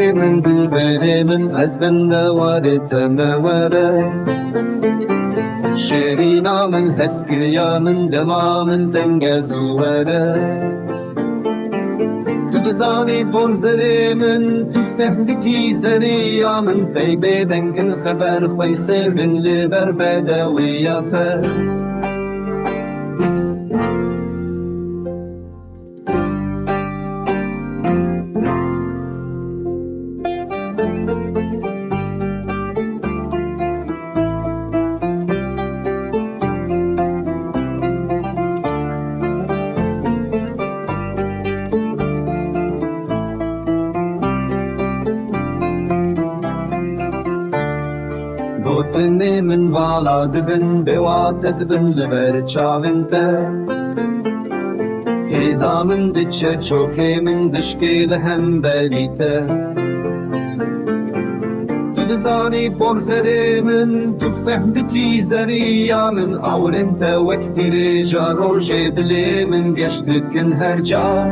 Gözlerimin dilberimin ezbinde var temevere Şerinamın heskiyamın devamın dengezuvere Tüdüzani bonzerimin tüfehdiki zeriyamın Beybe dengin haber faysevin liber bedeviyate Botini min vala dibin bewatet bin liber çavinte Hizamın diçe çokemin dışkili hem belite Tüdüzani borzerimin tüfehdiki zeriyamın Avrinte vektiri jaror jedilimin geçtikin her ca